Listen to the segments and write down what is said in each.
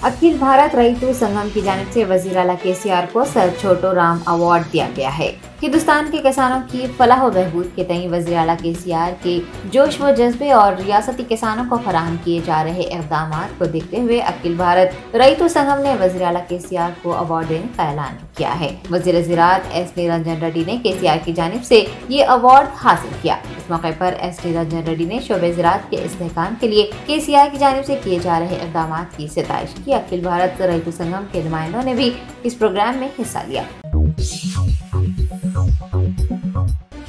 अखिल भारत रईतु संगम की जानिब से वजीर आला KCR को सर छोटू राम अवार्ड दिया गया है। हिंदुस्तान के किसानों की फलाह व बहबूद के तई वजीर आला KCR के जोश व जज्बे और रियासती किसानों को फराहम किए जा रहे इक़दाम को देखते हुए अखिल भारत रईतु संगम ने वजीर आला KCR को अवार्ड देने का ऐलान किया है। वजीर ज़राअत S. निरंजन रेड्डी ने KCR की जानिब से ये अवार्ड हासिल किया। इस मौके पर S. निरंजन रेड्डी ने शोबे ज़राअत के इस्तेहकाम के लिए KCR की जानिब से किए जा रहे इक़दाम की सिताइश की। अखिल भारत रईतु संगम के नुमाइंदों ने भी इस प्रोग्राम में हिस्सा लिया।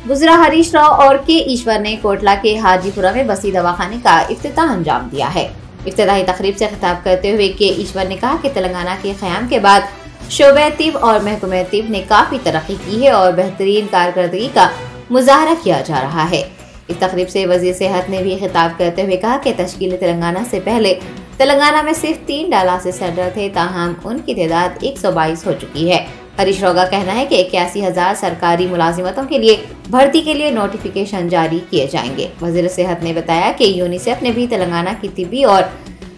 गुजरा हरीश राव और के ईश्वर ने कोटला के हाजीपुरा में बसी दवाखाने का इफ्तिताह अंजाम दिया है। इफ्तिताही तकरीब से खिताब करते हुए के ईश्वर ने कहा कि तेलंगाना के क़याम के बाद शोबे तिब और महकमे तिब ने काफी तरक्की की है और बेहतरीन कारकर्दगी का मुजाहरा किया जा रहा है। इस तकरीब से वज़ीर सेहत ने भी खिताब करते हुए कहा कि तश्कील तेलंगाना से पहले तेलंगाना में सिर्फ 3 डायलिसिस सेंटर थे, ताहम उनकी तादाद 122 हो चुकी है। हरीश राव का कहना है कि 81,000 सरकारी मुलाजिमतों के लिए भर्ती के लिए नोटिफिकेशन जारी किए जाएंगे। वज़ीर सेहत ने बताया कि यूनिसेफ ने भी तेलंगाना की तिब्बी और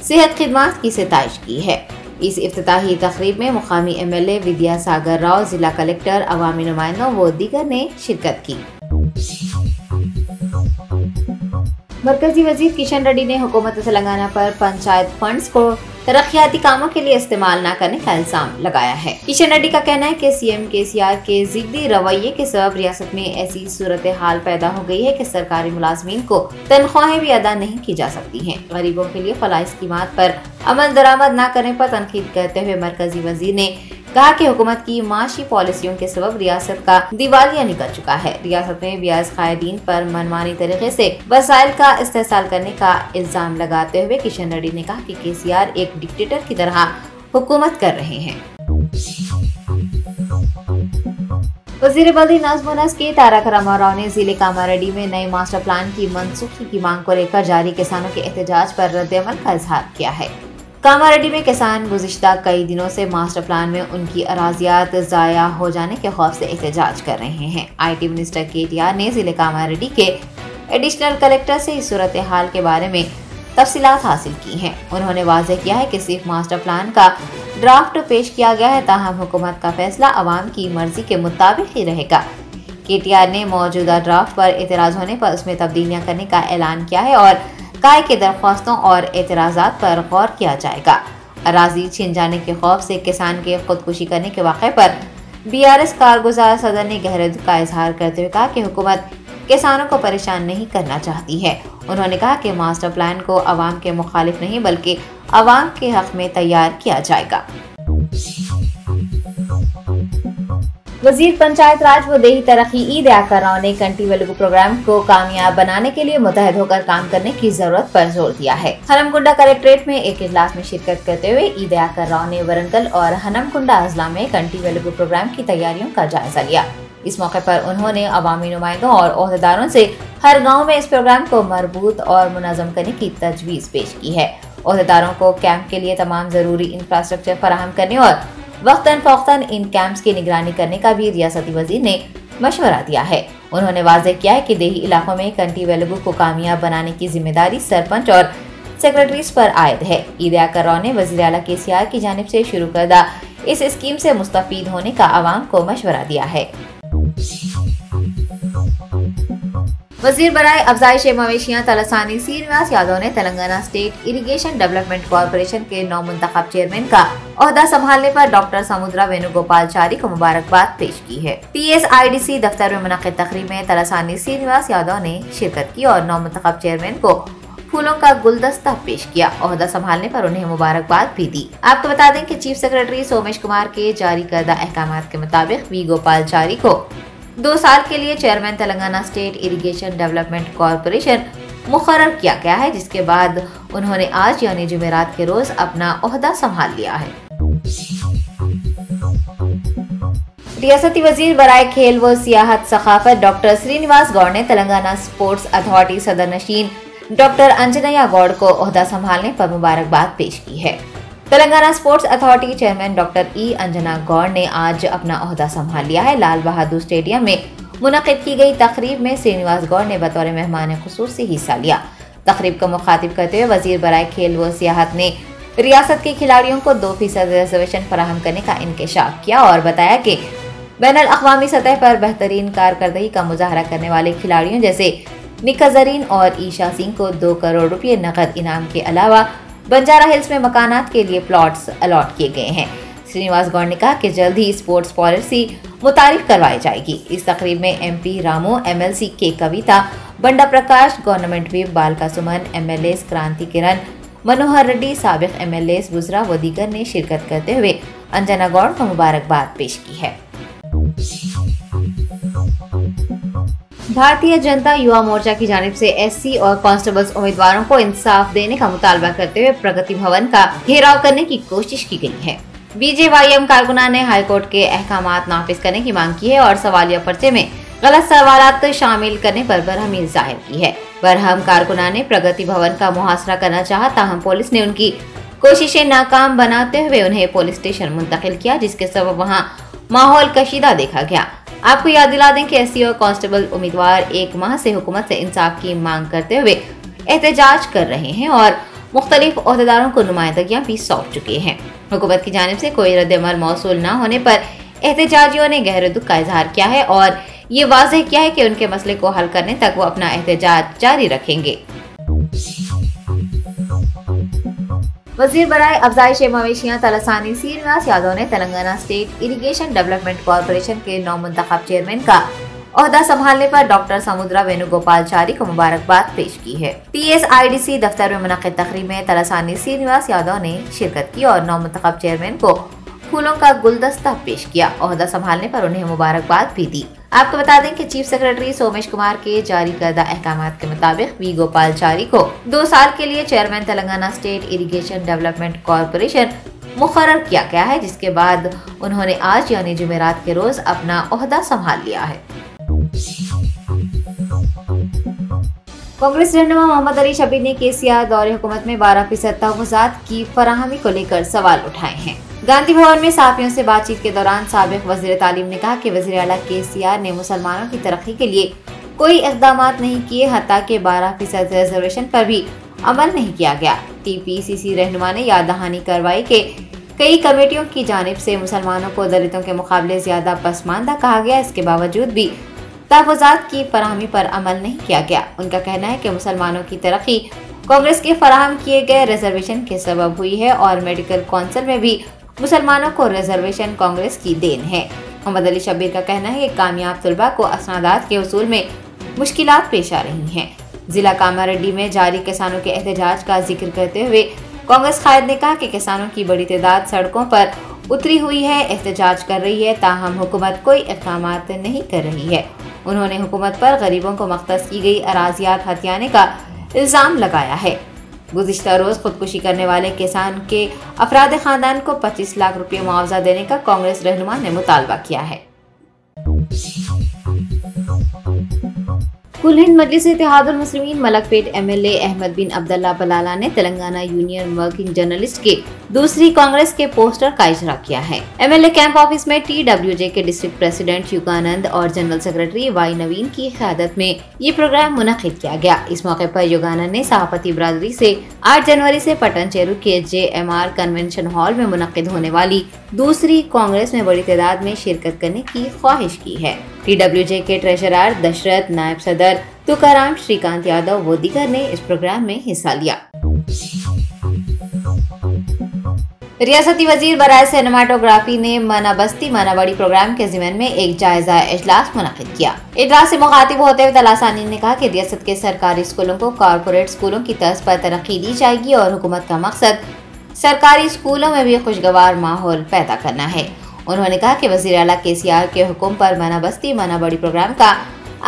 सेहत खिदमात की सिताइश की है। इस इफ्तिताही तकरीब में मुकामी MLA विद्यासागर राव, जिला कलेक्टर, अवामी नुमाइंदों व दीगर ने शिरकत की। मरकजी वजीर किशन रेड्डी ने हुकूमत तेलंगाना पर पंचायत फंड्स को तरक्याती कामों के लिए इस्तेमाल न करने का इल्जाम लगाया है। किशन रेड्डी का कहना है कि CM KCR के जिद्दी रवैये के सबब रियासत में ऐसी सूरत हाल पैदा हो गई है कि सरकारी मुलाजमीन को तनख्वाहें भी अदा नहीं की जा सकती हैं। गरीबों के लिए फलाही स्कीमात पर अमल दरामद न करने पर तनकीद करते हुए मरकजी वजीर ने कहा कि हुकूमत की माशी पॉलिसियों के सबब रियासत का दिवालिया निकल चुका है। रियासत में ब्याज कायदीन पर मनमानी तरीके से वसाइल का इस्तेसाल करने का इल्जाम लगाते हुए किशन रेड्डी ने कहा कि KCR एक डिक्टेटर की तरह हुकूमत कर रहे हैं। वज़ीर बल्दी नज़्म व नस्क के तारक रामाराव ने जिले कामारेड्डी में नए मास्टर प्लान की मनसूखी की मांग को लेकर जारी किसानों के एहतजाज पर रद्द-ए-अमल का इजहार किया है। कामारेड्डी में किसान गुज़िश्ता कई दिनों से मास्टर प्लान में उनकी अराजियात ज़ाया हो जाने के खौफ से एहतजाज कर रहे हैं। IT मिनिस्टर KTR ने जिले कामारेड्डी के एडिशनल कलेक्टर से इस सूरत हाल के बारे में तफसीलात हासिल की हैं। उन्होंने वाज़ेह किया है कि सिर्फ मास्टर प्लान का ड्राफ्ट पेश किया गया है, ताहम हुकूमत का फैसला अवाम की मर्जी के मुताबिक ही रहेगा। KTR ने मौजूदा ड्राफ्ट पर एतराज़ होने पर उसमें तब्दीलियाँ करने का ऐलान किया है और काय के दरख्वास्तों और एतराज़ात पर गौर किया जाएगा। अराजी छिन जाने के खौफ से किसान के खुदकुशी करने के वाक़े पर BRS कारगुजार सदर ने गहरे दुख का इजहार करते हुए कहा कि हुकूमत किसानों को परेशान नहीं करना चाहती है। उन्होंने कहा कि मास्टर प्लान को अवाम के मुखालिफ नहीं बल्कि अवाम के हक में तैयार किया जाएगा। वजीर पंचायत राज व देही तरक्की ई दयाकर राव ने कंटी वेलुगु प्रोग्राम को कामयाब बनाने के लिए मुतहद होकर काम करने की जरूरत पर जोर दिया है। हनमकुंडा कलेक्ट्रेट में एक इजलास में शिरकत करते हुए ई दयाकर राव ने वरंगल और हनमकुंडा अजला में कंटी वेलुगु प्रोग्राम की तैयारियों का जायजा लिया। इस मौके पर उन्होंने अवामी नुमाइंदों और ओहदेदारों से हर गाँव में इस प्रोग्राम को मरबूत और मुनज़्ज़म करने की तजवीज़ पेश की है। ओहदेदारों को कैंप के लिए तमाम जरूरी इंफ्रास्ट्रक्चर फराहम करने और वक्तन फौक्तन इन कैंप्स की निगरानी करने का भी रियासती वजीर ने मशवरा दिया है। उन्होंने वाज़ेह किया है कि देही इलाकों में कंटी वेलुगु को कामयाब बनाने की जिम्मेदारी सरपंच और सेक्रेटरीज पर आयद है। ई दयाकर राव ने वज़ीर आला KCR की जानिब से शुरू करदा इस स्कीम से मुस्तफीद होने का आवाम को मशवरा दिया है। वजीर बराए अफजाइश मवेशियाँ तलसानी श्रीनिवास यादव ने Telangana state irrigation development corporation के नौमुंतखब चेयरमैन का ओहदा संभालने पर डॉक्टर समुद्रा वेणुगोपालचारी को मुबारकबाद पेश की है। TSIDC दफ्तर में मुनक़िद तकरीब में तलसानी श्रीनिवास यादव ने शिरकत की और नौमुंतखब चेयरमैन को फूलों का गुलदस्ता पेश किया। ओहदा संभालने पर उन्हें मुबारकबाद भी दी। आपको बता दें कि चीफ सेक्रेटरी सोमेश कुमार के जारी करदा अहकामात के मुताबिक V गोपालचारी को 2 साल के लिए chairman Telangana state irrigation development corporation मुकर्रर किया गया है, जिसके बाद उन्होंने आज यानी जुमेरात के रोज अपना ओहदा संभाल लिया है। रियासती वजीर बराए खेल व सियाहत सखाफत डॉक्टर श्रीनिवास गौड़ ने तेलंगाना स्पोर्ट्स अथॉरिटी सदर नशीन डॉक्टर अंजनया गौड़ को ओहदा संभालने पर मुबारकबाद पेश की है। Telangana sports authority chairman doctor E Anjana Goud ने आज अपना ओहदा संभाल लिया है। लाल बहादुर स्टेडियम में मुनक़िद की गई तकरीब में श्रीनिवास गौड़ ने बतौर मेहमान खुसूसी हिस्सा लिया। तकरीब को मुखातिब करते हुए वजीर बराए खेल व सियाहत ने रियासत के खिलाड़ियों को 2% रिजर्वेशन फराहम करने का इंकशाफ किया और बताया कि बैनुल अक़वामी सतह पर बेहतरीन कारकर्दगी का मुजाहरा करने वाले खिलाड़ियों जैसे निक्का ज़रीन और ईशा सिंह को 2 करोड़ रुपये नकद इनाम के अलावा बंजारा हिल्स में मकानात के लिए प्लॉट्स अलॉट किए गए हैं। श्रीनिवास गौड़ ने कहा कि जल्द ही स्पोर्ट्स पॉलिसी मुतारिफ करवाई जाएगी। इस तकरीब में MP रामू, MLC के कविता, बंडा प्रकाश, गवर्नमेंट व्हिप बालका सुमन, MLAs क्रांति किरण, मनोहर रेड्डी, साबिक MLAs बुजरा व दीगर ने शिरकत करते हुए अंजना गौड़ को मुबारकबाद पेश की है। भारतीय जनता युवा मोर्चा की जानिब से SC और कांस्टेबल्स उम्मीदवारों को इंसाफ देने का मुतालबा करते हुए प्रगति भवन का घेराव करने की कोशिश की गई है। BJYM कारकुनान ने हाईकोर्ट के अहकामात नाफिज करने की मांग की है और सवालिया पर्चे में गलत सवालात शामिल करने पर बरहमी जाहिर की है। बरहम कारकुनान ने प्रगति भवन का मुहासरा करना चाहा, ताहम पुलिस ने उनकी कोशिशें नाकाम बनाते हुए उन्हें पुलिस स्टेशन मुंतकिल किया, जिसके सबब वहां माहौल कशीदा देखा गया। आपको याद दिला दें कि SC और कांस्टेबल उम्मीदवार 1 माह से हुकूमत से इंसाफ की मांग करते हुए एहतजाज कर रहे हैं और मुख्तलिफ ओहदेदारों को नुमाइंदगियां भी सौंप चुके हैं। हुकूमत की जानिब से कोई रद्द-ए-अमल मौसूल न होने पर एहतजाजियों ने गहरे दुख का इजहार किया है और ये वाज़ेह किया है कि उनके मसले को हल करने तक वो अपना एहतजाज जारी रखेंगे। वज़ीर बराए अफज़ाइश मवेशियां तलसानी श्रीनिवास यादव ने Telangana state irrigation development corporation के नवमुंतखब चेयरमैन का ओहदा संभालने पर डॉक्टर समुद्रा वेणुगोपालचारी को मुबारकबाद पेश की है। TSIDC दफ्तर में मुनक़िद तकरीब में तलसानी श्रीनिवास यादव ने शिरकत की और नवमुंतखब चेयरमैन को फूलों का गुलदस्ता पेश किया। ओहदा संभालने पर उन्हें मुबारकबाद भी दी। आपको बता दें कि चीफ सेक्रेटरी सोमेश कुमार के जारी करदा अहकामात के मुताबिक V गोपालचारी को 2 साल के लिए chairman Telangana state irrigation development corporation मुकर्रर किया गया है, जिसके बाद उन्होंने आज यानी जुमेरात के रोज अपना ओहदा संभाल लिया है। कांग्रेस रहनुमा मोहम्मद अली शबीर ने KCR दौरे हुकूमत में 12% तहफ़्फ़ुज़ात की फराहमी को लेकर सवाल उठाए हैं। गांधी भवन में सहाफ़ियों से बातचीत के दौरान साबिक वज़ीर तालीम ने कहा कि वज़ीर आला KCR ने मुसलमानों की तरक्की के लिए कोई इक़दामात नहीं किए, हत्ता कि 12% रिजर्वेशन पर भी अमल नहीं किया गया। TPCC रहनुमा ने याद दहानी करवाई कि कई कमेटियों की जानिब से मुसलमानों को दलितों के मुकाबले ज्यादा पसमानदा कहा गया, इसके बावजूद भी तहफ़्फ़ुज़ात की फराहमी पर अमल नहीं किया गया। उनका कहना है कि मुसलमानों की तरक्की कांग्रेस के फराहम किए गए रिजर्वेशन के सबब हुई है और मेडिकल काउंसिल में भी मुसलमानों को रिजर्वेशन कांग्रेस की देन है। मोहम्मद अली शबीर का कहना है कि कामयाब तलबा को असनादात के उसूल में मुश्किलात पेश आ रही हैं। जिला कामारेड्डी में जारी किसानों के एहतजाज का जिक्र करते हुए कांग्रेस कायद ने कहा कि किसानों की बड़ी तादाद सड़कों पर उतरी हुई है, एहतजाज कर रही है, ताहम हुकूमत कोई इक़दामात नहीं कर रही है। उन्होंने हुकूमत पर गरीबों को मख्तस की गई अराजियात हथियाने का इल्ज़ाम लगाया है। गुज़िश्ता रोज़ खुदकुशी करने वाले किसान के अफराद ख़ानदान को 25 लाख रुपये मुआवजा देने का कांग्रेस रहनुमा ने मुतालबा किया है। कुल हिंद मजलिस इत्तेहादुल मुस्लिमीन मलकपेट MLA अहमद बिन अब्दुल्ला बलाला ने तेलंगाना यूनियन वर्किंग जर्नलिस्ट के दूसरी कांग्रेस के पोस्टर का इजरा किया है। MLA कैंप ऑफिस में TWJ के डिस्ट्रिक्ट प्रेसिडेंट युगानंद और जनरल सेक्रेटरी वाई नवीन की क़यादत में ये प्रोग्राम मुनक़िद किया गया। इस मौके पर युगानंद ने सहाफ़ती बरादरी से 8 जनवरी से पटन चेरू के JMR कन्वेंशन हॉल में मुनक़िद होने वाली दूसरी कांग्रेस में बड़ी तादाद में शिरकत करने की ख्वाहिश की है। TWJ के ट्रेजरर दशरथ, नायब सदर तुकाराम, श्रीकांत यादव व दीगर ने इस प्रोग्राम में हिस्सा लिया। रियासती वजीर बराए सिनेमाटोग्राफी ने मना बस्ती मना बड़ी प्रोग्राम के ज़िमन में एक जायजा इजलास मुनक़िद किया। इजलास से मुखातिब होते हुए तलासानी ने कहा कि रियासत के सरकारी स्कूलों को कॉरपोरेट स्कूलों की तर्ज पर तरक्की दी जाएगी और हुकूमत का मकसद सरकारी स्कूलों में भी खुशगवार माहौल पैदा करना है। उन्होंने कहा कि वज़ीर आला KCR के हुक्म पर मना बस्ती मना बड़ी प्रोग्राम का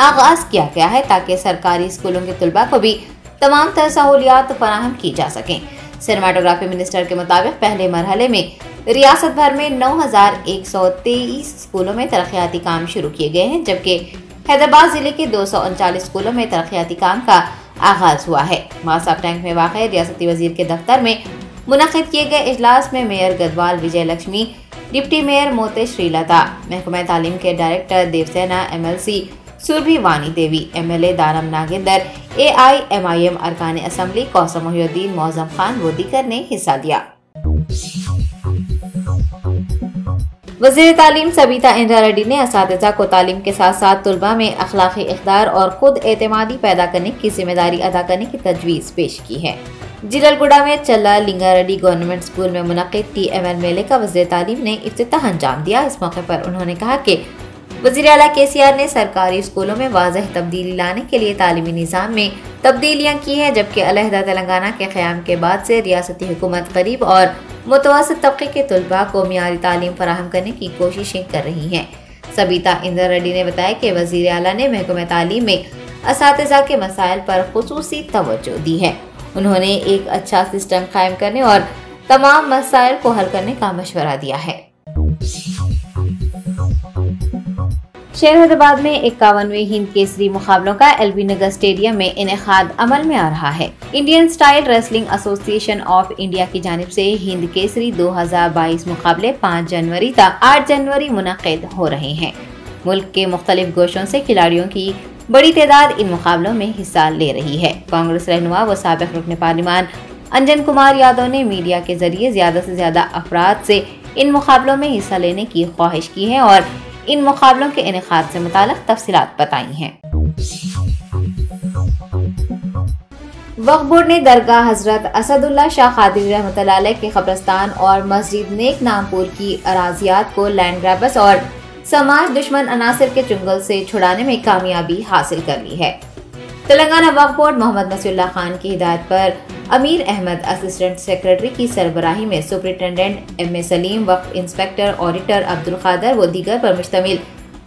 आगाज किया गया है ताकि सरकारी स्कूलों के तलबा को भी तमाम तरह सहूलियात फराहम की जा सकें। सिनेमाटोग्राफी मिनिस्टर के मुताबिक पहले मरहले में रियासत भर में 9123 स्कूलों में तरक्याती काम शुरू किए गए हैं, जबकि हैदराबाद जिले के 239 स्कूलों में तरक्याती काम का आगाज हुआ है। मासाब टैंक में वाक़ रियासती वजीर के दफ्तर में मुनक़िद किए गए इजलास में मेयर गदवाल विजय लक्ष्मी, डिप्टी मेयर मोते श्रीलता, महकमा तालीम के डायरेक्टर देवसेना, MLC सुरभि वाणी देवी, MLA दानम नागेंदर, AIMIM अरकान असम्बली कौसम मोहिउद्दीन, मौजम खान व दीगर ने हिस्सा लिया। वज़ीर तालीम सबीता इंदिरा रेड्डी ने असातिज़ा को तालीम के साथ साथ तुलबा में अखलाकी इक़्तिदार और खुद एतमादी पैदा करने की जिम्मेदारी अदा करने की तजवीज़ पेश की है। जिललगुड़ा में चल्ला लिंगारेड्डी गवर्नमेंट स्कूल में मुनक़िद TML मेले का वज़ीर तालीम ने इफ्तिताह अंजाम दिया। इस मौके पर उन्होंने कहा कि वज़ीर आला KCR ने सरकारी स्कूलों में वाज़ह तब्दीली लाने के लिए तालीमी निज़ाम में तब्दीलियाँ की हैं, जबकि अलहदा तेलंगाना के क़याम के बाद से रियासती हुकूमत गरीब और मुतवस्सित तबके के तुलबा को मियारी तालीम फराहम करने की कोशिशें कर रही हैं। सबीता इंदिरा रेड्डी ने बताया कि वज़ीर आला ने महकमे तालीम में असातिज़ा के मसाइल पर खुसूसी तवज्जो दी है। उन्होंने एक अच्छा सिस्टम कायम करने और तमाम मसाइल को हल करने का मशवरा दिया है। शहर हैदराबाद में 51वें हिंद केसरी मुकाबलों का LB नगर स्टेडियम में इनेकाद अमल में आ रहा है। Indian style wrestling association of India की जानिब से हिंद केसरी 2022 मुकाबले 5 जनवरी तक 8 जनवरी मुनक़िद हो रहे हैं। मुल्क के मुख्तलिफ गोशों से खिलाड़ियों की बड़ी तादाद इन मुकाबलों में हिस्सा ले रही है। कांग्रेस रहनुमा व साबिक़ रुकन पार्लिमान अंजन कुमार यादव ने मीडिया के जरिए ज्यादा से ज्यादा अफराद से इन मुकाबलों में हिस्सा लेने की ख्वाहिश की है और इन मुकाबलों के इनेकाद से मुताल्लिक़ तफसीलात बताई हैं। वक्फ बोर्ड ने दरगाह हजरत असदुल्ला शाह कादरी रहमतुल्लाह अलैह के कब्रिस्तान और मस्जिद नेक नामपुर की अराजियात को लैंड ग्रैबर्स और समाज दुश्मन अनासिर के चुंगल से छुड़ाने में कामयाबी हासिल कर ली है। तेलंगाना वक्फ बोर्ड मोहम्मद नसीरुल्लाह खान की हिदायत पर अमीर अहमद असिस्टेंट सेक्रेटरी की सरबराही में सुपरिटेंडेंट MA सलीम, वक्फ इंस्पेक्टर ऑडिटर अब्दुल कादर व दीगर पर मुश्तमिल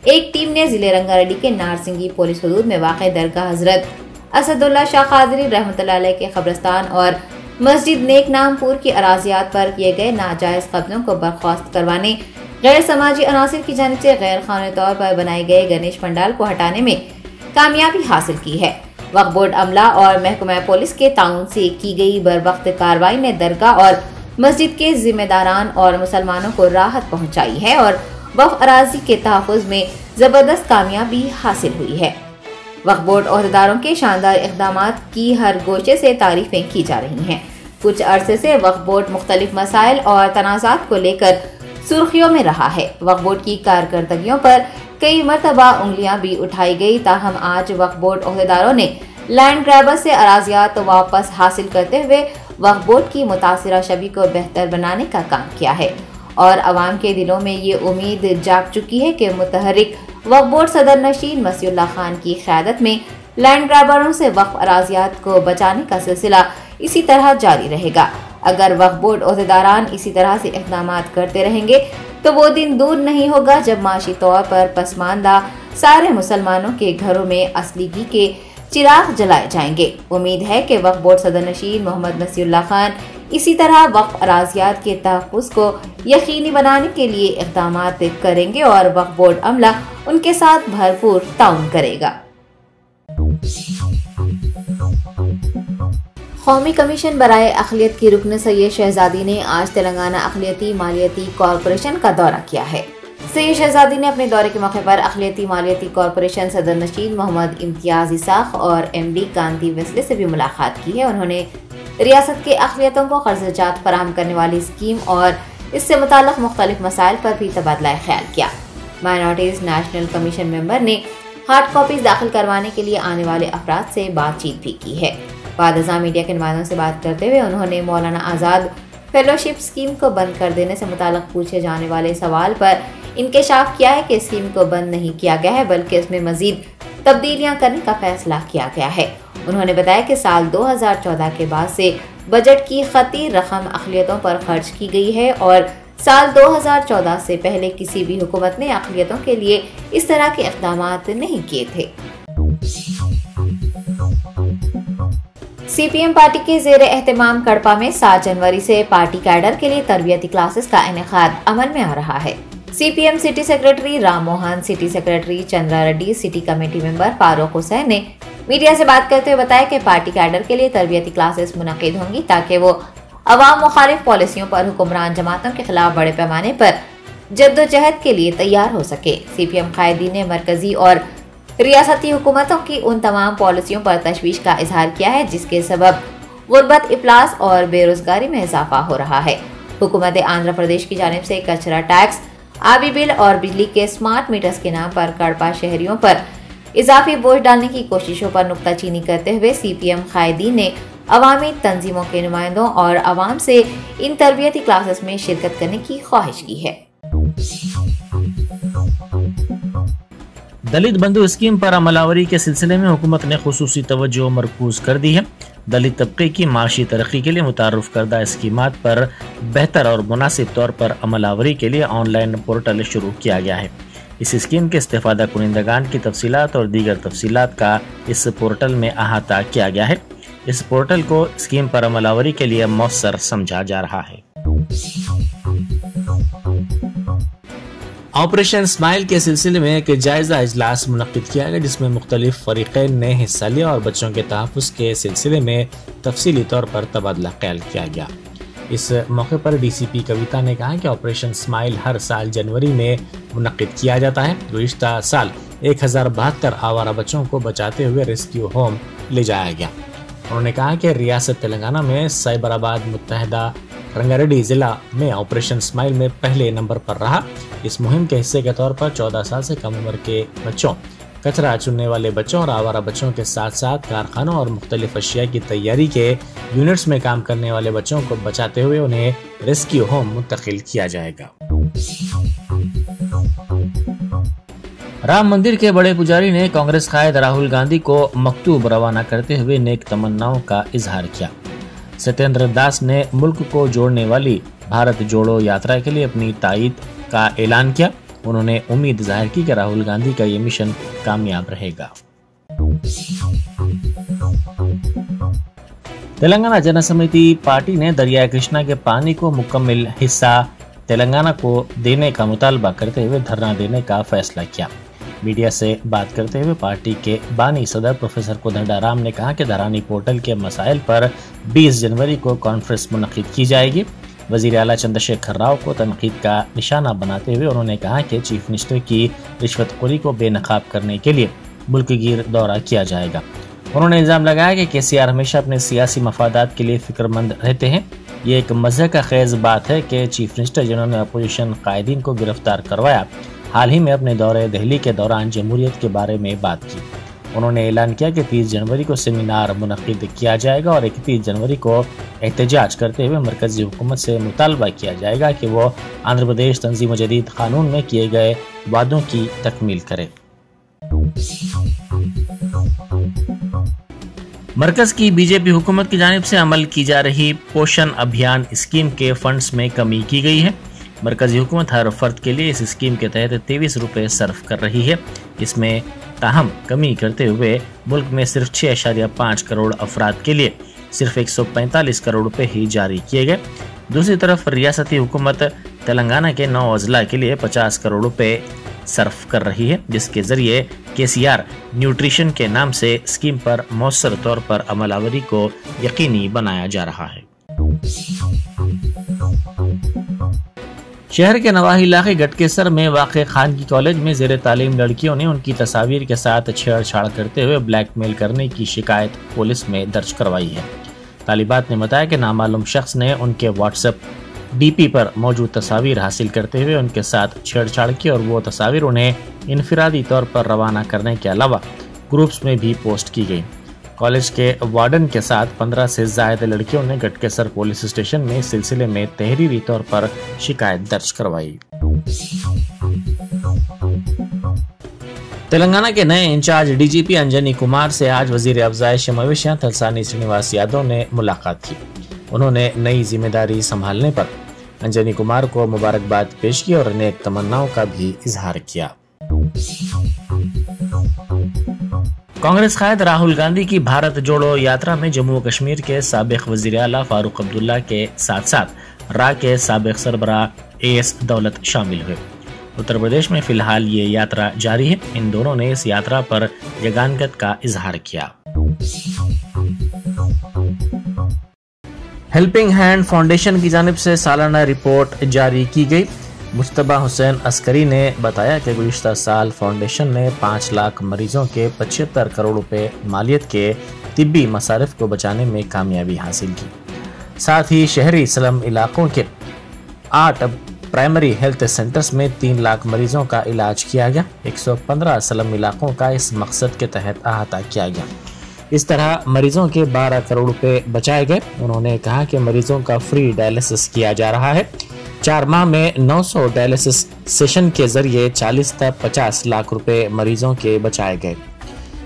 एक टीम ने जिले रंगारेड्डी के नारसिंगी पुलिस हदूद में वाक़ दरगाह हजरत असदुल्ला शाह कादरी रहमतुल्लाह अलैह के कब्रिस्तान और मस्जिद नेक नामपुर की अराजियात पर किए गए नाजायज कब्जों को बर्खास्त करवाने, गैर समाजी अनासिर की जानिब से गैर कानूनी तौर पर बनाए गए गणेश पंडाल को हटाने में कामयाबी हासिल की है। वक्फ बोर्ड अमला और महकमा पुलिस के ताउन से की गई बरवक्त कार्रवाई ने दरगाह और मस्जिद के जिम्मेदारान और मुसलमानों को राहत पहुंचाई है और वक्फ अराजी के तहफ़्फ़ुज़ में जबरदस्त कामयाबी हासिल हुई है। वक्फ बोर्ड ओहदेदारों के शानदार इक़दामात की हर गोशे से तारीफें की जा रही हैं। कुछ अरसे से वक्फ बोर्ड मुख्तलिफ मसाइल और तनाज़ात को लेकर सुर्खियों में रहा है। वक्फ बोर्ड की कारकर्दगियों पर कई मरतबा उंगलियां भी उठाई गई, ताहम आज वक्फ बोर्ड ओहदेदारों ने लैंड ग्रैबर से अराजियात वापस हासिल करते हुए वक्फ बोर्ड की मुतासिरा छवि को बेहतर बनाने का काम किया है और अवाम के दिलों में ये उम्मीद जाग चुकी है कि मुतहर्रिक वक्फ बोर्ड सदर नशीन मसीउल्लाह खान की क़यादत में लैंड ग्रैबरों से वक्फ अराजियात को बचाने का सिलसिला इसी तरह जारी रहेगा। अगर वक्फ बोर्ड ओहदेदारान इसी तरह से इक़दामात करते रहेंगे तो वो दिन दूर नहीं होगा जब माशी तौर पर पसमानदा सारे मुसलमानों के घरों में असली घी के चिराग जलाए जाएंगे। उम्मीद है कि वक्फ बोर्ड सदर नशीन मोहम्मद नसीरुल्लाह खान इसी तरह वक्फ अराजियात के तहफ़्फ़ुज़ को यकीनी बनाने के लिए इक़दामात करेंगे और वक्फ बोर्ड अमला उनके साथ भरपूर ताउन करेगा। कौमी कमीशन बराए अक़लियत की रुकन सैयद शहजादी ने आज तेलंगाना अक़लियती मालियती कॉरपोरेशन का दौरा किया है। सैयद शहजादी ने अपने दौरे के मौके पर अक़लियती मालियती कॉरपोरेशन सदर नशीन मोहम्मद इम्तियाज़ इसाक़ और MD कांति वेस्ले से भी मुलाकात की है। उन्होंने रियासत के अक़लियतों को कर्ज़जात फराहम करने वाली स्कीम और इससे मुताल्लिक़ मुख्तलिफ मसाइल पर भी तबादला ख्याल किया। माइनॉरिटीज़ नेशनल कमीशन मेंबर ने हार्ड कॉपीज दाखिल करवाने के लिए आने वाले अफराद से बातचीत भी की है। बाद मीडिया के नुमाइंदों से बात करते हुए उन्होंने मौलाना आज़ाद फेलोशिप स्कीम को बंद कर देने से मुताल्लिक़ पूछे जाने वाले सवाल पर इंकशाफ किया है कि स्कीम को बंद नहीं किया गया है बल्कि इसमें मजीद तब्दीलियां करने का फैसला किया गया है। उन्होंने बताया कि साल 2014 के बाद से बजट की खती रकम अक़लियतों पर खर्च की गई है और साल 2014 से पहले किसी भी हुकूमत ने अक़लियतों के लिए इस तरह के इक़दामात नहीं किए थे। CPM पार्टी के ज़ेर एहतमाम कड़पा में 7 जनवरी से पार्टी कैडर के लिए तरबियती क्लासेस का इनेकाद अमल में आ रहा है। CPM city secretary Ram Mohan, city secretary Chandra Reddy, city committee member Farooq Hussain ने मीडिया से बात करते हुए बताया कि पार्टी कैडर के लिए तरबियती क्लासेस मुनक़िद होंगी ताकि वो अवाम मुखालिफ पॉलिसियों पर हुक्मरान जमातों के खिलाफ बड़े पैमाने पर जद्दोजहद के लिए तैयार हो सके। CPM कायदीन ने मरकजी और रियासती हुकूमतों की उन तमाम पॉलिसियों पर तशवीश का इजहार किया है जिसके सबब गुर्बत, इफलास और बेरोजगारी में इजाफा हो रहा है। हुकूमत आंध्र प्रदेश की जानिब से कचरा टैक्स, आबी बिल और बिजली के स्मार्ट मीटर्स के नाम पर कड़पा शहरियों पर इजाफी बोझ डालने की कोशिशों पर नुक्ताचीनी करते हुए CPM कायदीन ने अवामी तंजीमों के नुमाइंदों और अवाम से इन तरबियती क्लासेस में शिरकत करने की ख्वाहिश की है। दलित बंधु स्कीम पर अमलावरी के सिलसिले में हुकूमत ने खुसूसी तवज्जो मरकूज कर दी है। दलित तबके की माशी तरक्की के लिए मुतारुफ करदा स्कीमात पर बेहतर और मुनासिब तौर पर अमलावरी के लिए ऑनलाइन पोर्टल शुरू किया गया है। इस स्कीम के इस्तेफादा कुनिंदगान की तफसीलात और दीगर तफसीलात का इस पोर्टल में अहाता किया गया है। इस पोर्टल को स्कीम पर अमलावरी के लिए मौसर समझा जा रहा है। ऑपरेशन स्माइल के सिलसिले में एक जायजा इजलास मुनक्किद किया गया जिसमें मुख्तलिफ फरीक़ैन ने हिस्सा लिया और बच्चों के तहफ़्फ़ुज़ के सिलसिले में तफसीली तौर पर तबादला ख्याल किया गया। इस मौके पर DCP कविता ने कहा कि ऑपरेशन स्माइल हर साल जनवरी में मुनक्किद किया जाता है। गुज़िश्ता साल 1072 आवारा बच्चों को बचाते हुए रेस्क्यू होम ले जाया गया। उन्होंने कहा कि रियासत तेलंगाना में साइबराबाद मुत्तहदा रंगारेड्डी जिला में ऑपरेशन स्माइल में पहले नंबर पर रहा। इस मुहिम के हिस्से के तौर पर 14 साल से कम उम्र के बच्चों, कचरा चुनने वाले बच्चों और आवारा बच्चों के साथ साथ कारखानों और मुख्तलिफ अशिया की तैयारी के यूनिट्स में काम करने वाले बच्चों को बचाते हुए उन्हें रेस्क्यू होम मुंतकिल किया जाएगा। राम मंदिर के बड़े पुजारी ने कांग्रेस कायद राहुल गांधी को मकतूब रवाना करते हुए नेक तमन्नाओं का इजहार किया। सत्येंद्र दास ने मुल्क को जोड़ने वाली भारत जोड़ो यात्रा के लिए अपनी तायीद का ऐलान किया। उन्होंने उम्मीद जाहिर की कि राहुल गांधी का ये मिशन कामयाब रहेगा। तेलंगाना जन समिति पार्टी ने दरियाई कृष्णा के पानी को मुकम्मल हिस्सा तेलंगाना को देने का मुतालबा करते हुए धरना देने का फैसला किया। मीडिया से बात करते हुए पार्टी के बानी सदर प्रोफेसर कोदंडाराम ने कहा कि धरानी पोर्टल के मसाइल पर 20 जनवरी को कॉन्फ्रेंस मुनक्किद की जाएगी। वजीर आला चंद्रशेखर राव को तनकीद का निशाना बनाते हुए उन्होंने कहा कि चीफ मिनिस्टर की रिश्वतखोरी को बेनकाब करने के लिए मुल्कगीर दौरा किया जाएगा। उन्होंने इल्जाम लगाया कि KCR हमेशा अपने सियासी मफादात के लिए फिक्रमंद रहते हैं। ये एक मज़े का खेज बात है कि चीफ मिनिस्टर जिन्होंने अपोजिशन कायदीन को गिरफ्तार करवाया, हाल ही में अपने दौरे दिल्ली के दौरान जमहूरियत के बारे में बात की। उन्होंने ऐलान किया कि 30 जनवरी को सेमिनार मुनक्किद किया जाएगा और 31 जनवरी को एहतजाज करते हुए मरकजी हुकूमत से मुतालबा किया जाएगा कि वो आंध्र प्रदेश तंजीम जदीद कानून में किए गए वादों की तकमील करे। मरकज की बीजेपी हुकूमत की जानिब से अमल की जा रही पोषण अभियान स्कीम के फंड्स में कमी की गई है। मरकजी हुकूमत हर फर्द के लिए इस स्कीम के तहत 23 रुपए सर्व कर रही है। इसमें ताहम कमी करते हुए मुल्क में सिर्फ 6.5 करोड़ अफराद के लिए सिर्फ 145 करोड़ रुपए ही जारी किए गए। दूसरी तरफ रियासती हुकूमत तेलंगाना के 9 अजला के लिए 50 करोड़ रुपए सर्फ कर रही है, जिसके जरिए KCR न्यूट्रिशन के नाम से स्कीम पर मौसर तौर पर अमलावरी को यकीनी बनाया जा रहा है। शहर के नवाही इलाके गटकेसर में वाक़े खान की कॉलेज में ज़ेर तालीम लड़कियों ने उनकी तस्वीर के साथ छेड़छाड़ करते हुए ब्लैकमेल करने की शिकायत पुलिस में दर्ज करवाई है। तालिबात ने बताया कि नामालूम शख्स ने उनके व्हाट्सएप DP पर मौजूद तस्वीर हासिल करते हुए उनके साथ छेड़छाड़ की और वो तस्वीर उन्हें इनफिरादी तौर पर रवाना करने के अलावा ग्रुप्स में भी पोस्ट की गई। कॉलेज के वार्डन के साथ 15 से ज्यादा लड़कियों ने गटकेसर पुलिस स्टेशन में इस सिलसिले में तहरीरी तौर पर शिकायत दर्ज करवाई। तेलंगाना के नए इंचार्ज DGP अंजनी कुमार से आज वजीर अफजाइश मवेशियां तलसानी श्रीनिवास यादव ने मुलाकात की। उन्होंने नई जिम्मेदारी संभालने पर अंजनी कुमार को मुबारकबाद पेश की और नेक तमन्नाओं का भी इजहार किया। कांग्रेस कायद राहुल गांधी की भारत जोड़ो यात्रा में जम्मू कश्मीर के साबिक वजीर आला फारूक अब्दुल्ला के साथ साथ रा के साबिक सरबराह AS दौलत शामिल हुए। उत्तर प्रदेश में फिलहाल ये यात्रा जारी है। इन दोनों ने इस यात्रा पर यगानगत का इजहार किया। हेल्पिंग हैंड फाउंडेशन की जानिब से सालाना रिपोर्ट जारी की गई। مجتبی حسین عسکری نے بتایا کہ گزشتہ سال فاؤنڈیشن نے 5 لاکھ مریضوں کے 75 کروڑ روپے مالیت کے طبی مصارف کو بچانے میں کامیابی حاصل کی۔ ساتھ ہی شہری سلم علاقوں کے 8 پرائمری ہیلتھ سینٹرز میں 3 لاکھ مریضوں کا علاج کیا گیا۔ 115 سلم علاقوں کا اس مقصد کے تحت احاطہ کیا گیا۔ اس طرح مریضوں کے 12 کروڑ روپے بچائے گئے۔ انہوں نے کہا کہ مریضوں کا فری ڈائلسس کیا جا رہا ہے۔ 4 ماہ میں 900 ڈائلسس سیشن کے ذریعے 40 تا 50 لاکھ روپے مریضوں کے بچائے گئے۔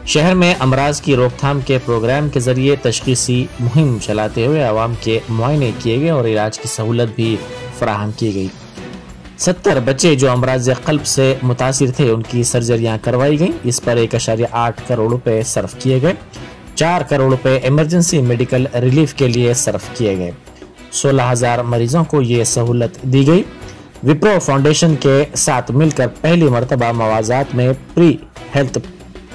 شہر میں امراض کی روک تھام کے پروگرام کے ذریعے تشخیصی مہم چلاتے ہوئے عوام کے معائنے کیے گئے اور علاج کی سہولت بھی فراہم کی گئی۔ 70 بچے جو امراض قلب سے متاثر تھے ان کی سرجریاں کروائی گئیں۔ اس پر 1.8 کروڑ روپے صرف کیے گئے۔ 4 کروڑ روپے ایمرجنسی میڈیکل ریلیف کے لیے صرف کیے گئے۔ 16,000 مریضوں کو یہ سہولت دی گئی۔ وپرو فاؤنڈیشن کے ساتھ مل کر پہلی مرتبہ موازات میں پری ہیلتھ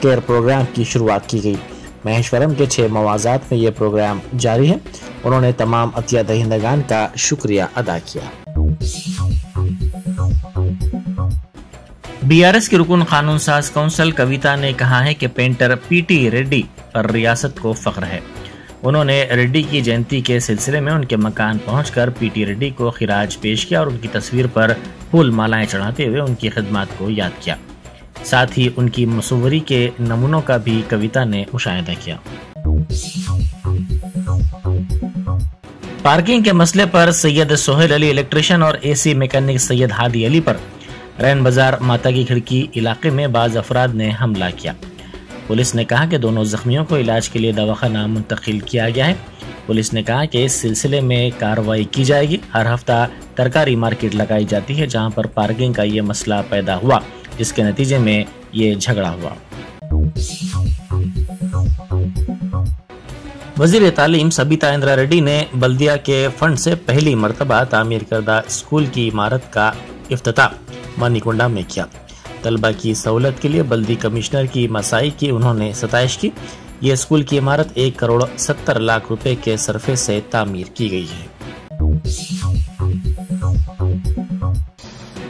کیئر پروگرام کی شروعات کی گئی۔ مہیشورم کے 6 موازات میں یہ پروگرام جاری ہے۔ انہوں نے تمام عطیہ دہندگان کا شکریہ ادا کیا۔ BRS کی رکن قانون ساز کونسل کویتا نے کہا ہے کہ پینٹر PT ریڈی پر ریاست کو فخر ہے۔ انہوں نے ریڈی کی جینتی کے سلسلے میں ان کے مکان پہنچ کر PT ریڈی کو خراج پیش کیا اور ان کی تصویر پر پھول مالائیں چڑھاتے ہوئے ان کی خدمات کو یاد کیا۔ ساتھ ہی ان کی مصوری کے نمونوں کا بھی کویتا نے مشاہدہ کیا۔ پارکنگ کے مسئلے پر سید سہیل علی الیکٹریشین اور AC میکینک سید ہادی علی پر رین بازار ماتا کی کھڑکی علاقے میں بعض افراد نے حملہ کیا۔ پولیس نے کہا کہ دونوں زخمیوں کو علاج کے لیے دواخانہ منتقل کیا گیا ہے۔ پولیس نے کہا کہ اس سلسلے میں کارروائی کی جائے گی۔ ہر ہفتہ ترکاری مارکیٹ لگائی جاتی ہے جہاں پر پارکنگ کا یہ مسئلہ پیدا ہوا، جس کے نتیجے میں یہ جھگڑا ہوا۔ وزیر تعلیم سبیتا اندرا ریڈی نے بلدیہ کے فنڈ سے پہلی مرتبہ تعمیر کردہ اسکول کی عمارت کا افتتاح منیکنڈا میں کیا۔ طلبہ کی سہولت کے لیے بلدی کمشنر کی مساعی کی انہوں نے ستائش کی۔ یہ اسکول کی عمارت 1 کروڑ 70 لاکھ روپے کے صرفے سے تعمیر کی گئی ہے۔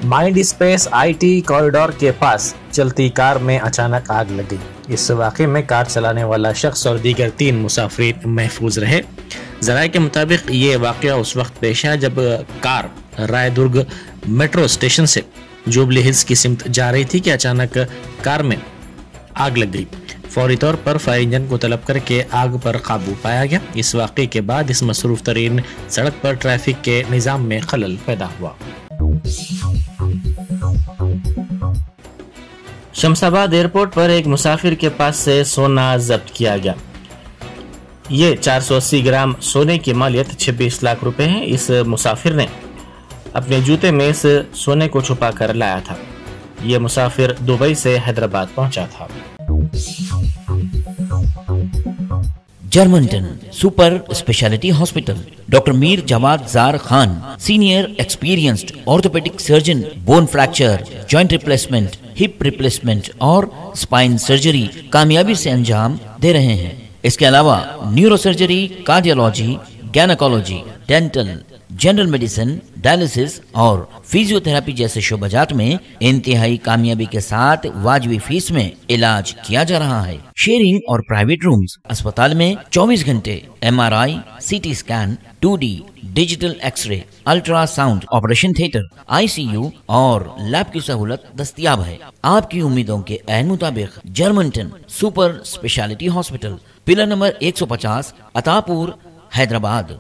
مائنڈ اسپیس IT کوریڈور کے پاس چلتی کار میں اچانک آگ لگ گئی۔ اس واقعے میں کار چلانے والا شخص اور دیگر 3 مسافرین محفوظ رہے۔ ذرائع کے مطابق یہ واقعہ اس وقت پیش آیا جب کار رائے درگ میٹرو اسٹیشن سے جوبلی ہلز کی سمت جا رہی تھی کہ اچانک کار میں آگ لگ گئی۔ فوری طور پر فائر انجن کو طلب کر کے آگ پر قابو پایا گیا۔ اس واقعے کے بعد اس مصروف ترین سڑک پر ٹریفک کے نظام میں خلل پیدا ہوا۔ شمس آباد ایئرپورٹ پر ایک مسافر کے پاس سے سونا ضبط کیا گیا۔ یہ 480 گرام سونے کی مالیت 26 لاکھ روپے ہے۔ اس مسافر نے اپنے جوتے میں اس سونے کو چھپا کر لایا تھا۔ یہ مسافر دبئی سے حیدرآباد پہنچا تھا۔ Germanten super speciality hospital doctor Mir Jawad Zar Khan senior experienced orthopaedic surgeon bone fracture joint replacement hip replacement اور اسپائن سرجری کامیابی سے انجام دے رہے ہیں۔ اس کے علاوہ neuro surgery, cardiology, gynaecology, dental, general medicine, dialysis اور فیزیو تھراپی جیسے شعبات میں انتہائی کامیابی کے ساتھ واجبی فیس میں علاج کیا جا رہا ہے۔ شیئرنگ اور پرائیویٹ رومز، اسپتال میں 24 گھنٹے MRI، CT scan, 2D digital X ray, ultra sound, operation theatre, ICU اور لیب کی سہولت دستیاب ہے۔ آپ کی امیدوں کے عین مطابق Germanten super speciality hospital, pillar number 150، عطا پور، حیدرآباد۔